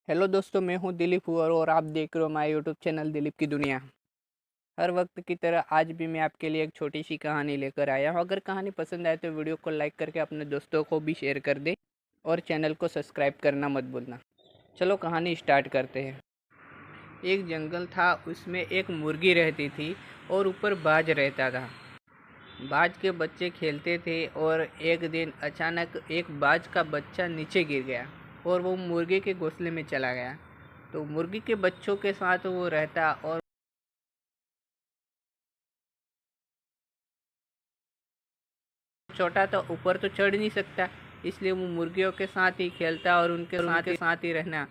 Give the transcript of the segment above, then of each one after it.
Hello दोस्तों, मैं हूं दिलीप हुआ और आप देख रहे हो माय यूट्यूब चैनल दिलीप की दुनिया। हर वक्त की तरह आज भी मैं आपके लिए एक छोटी सी कहानी लेकर आया हूं। अगर कहानी पसंद आए तो वीडियो को लाइक करके अपने दोस्तों को भी शेयर कर दे और चैनल को सब्सक्राइब करना मत भूलना। चलो कहानी स्टार्ट करते हैं। एक जंगल था, उसमें एक मुर्गी रहती थी और ऊपर बाज रहता था। बाज के बच्चे खेलते थे और एक दिन अचानक एक बाज का बच्चा नीचे गिर गया और वो मुर्गी के घोंसले में चला गया। तो मुर्गी के बच्चों के साथ वो रहता और छोटा तो ऊपर तो चढ़ नहीं सकता, इसलिए वो मुर्गियों के साथ ही खेलता और उनके साथ ही रहना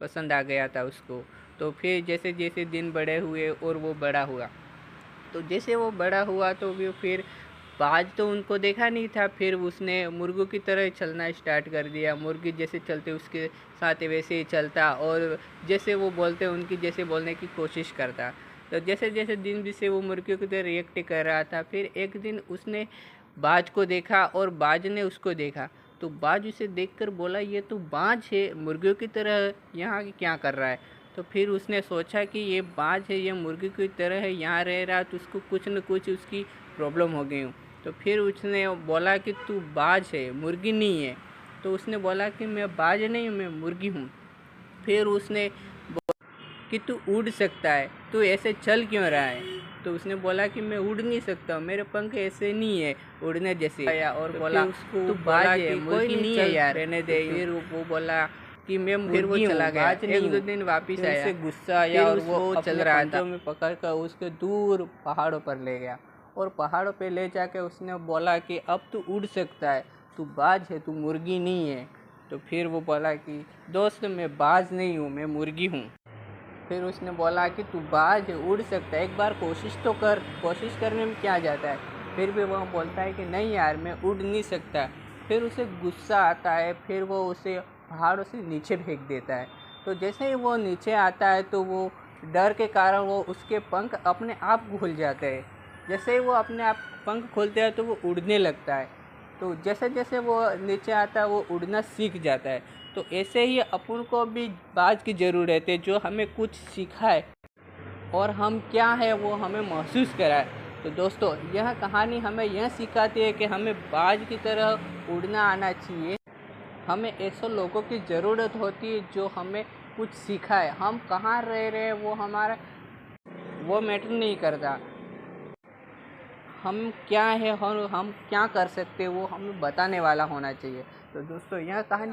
पसंद आ गया था उसको। तो फिर जैसे जैसे दिन बड़े हुए और वो बड़ा हुआ, तो जैसे वो बड़ा हुआ तो वो फिर बाज तो उनको देखा नहीं था। फिर उसने मुर्गों की तरह चलना स्टार्ट कर दिया। मुर्गी जैसे चलते उसके साथ वैसे ही चलता और जैसे वो बोलते उनकी जैसे बोलने की कोशिश करता। तो जैसे जैसे दिन भी से वो मुर्गियों की तरह रिएक्ट कर रहा था। फिर एक दिन उसने बाज को देखा और बाज ने उसको देखा। तो बाज उसे देखकर बोला, ये तो बाज है, मुर्गियों की तरह यहाँ क्या कर रहा है। तो फिर उसने सोचा कि ये बाज है, ये मुर्गी की तरह है, यहाँ रह रहा, तो उसको कुछ न कुछ उसकी प्रॉब्लम हो गई। तो फिर उसने बोला कि तू बाज है, मुर्गी नहीं है। तो उसने बोला कि मैं बाज नहीं हूँ, मैं मुर्गी हूँ। फिर उसने कि तू उड़ सकता है, तू ऐसे चल क्यों रहा है। तो उसने बोला कि मैं उड़ नहीं सकता, मेरे पंख ऐसे नहीं है उड़ने जैसे। और तो बोला तू बाज है, मुर्गी नहीं है यार, रहने दे। फिर वो बोला कि मैं फिर वो चला गया। एक दो दिन वापिस आया, से गुस्सा आया और वो चल रहा था में पकड़ कर उसके दूर पहाड़ों पर ले गया और पहाड़ों पे ले जाके उसने बोला कि अब तू उड़ सकता है, तू बाज है, तू मुर्गी नहीं है। तो फिर वो बोला कि दोस्त मैं बाज नहीं हूँ, मैं मुर्गी हूँ। फिर उसने बोला कि तू बाज है, उड़ सकता है, एक बार कोशिश तो कर, कोशिश करने में क्या जाता है। फिर भी वह बोलता है कि नहीं यार, मैं उड़ नहीं सकता। फिर उसे गुस्सा आता है, फिर वो उसे पहाड़ों से नीचे फेंक देता है। तो जैसे ही वो नीचे आता है तो वो डर के कारण वो उसके पंख अपने आप खुल जाते हैं। जैसे ही वो अपने आप पंख खोलते हैं तो वो उड़ने लगता है। तो जैसे जैसे वो नीचे आता है वो उड़ना सीख जाता है। तो ऐसे ही अपन को भी बाज की ज़रूरत है, जो हमें कुछ सिखाए और हम क्या है वो हमें महसूस कराए। तो दोस्तों, यह कहानी हमें यह सिखाती है कि हमें बाज की तरह उड़ना आना चाहिए। हमें ऐसे लोगों की ज़रूरत होती है जो हमें कुछ सिखाए। हम कहाँ रह रहे हैं वो हमारा वो मैटर नहीं करता। हम क्या है और हम क्या कर सकते हैं वो हमें बताने वाला होना चाहिए। तो दोस्तों, यह कहानी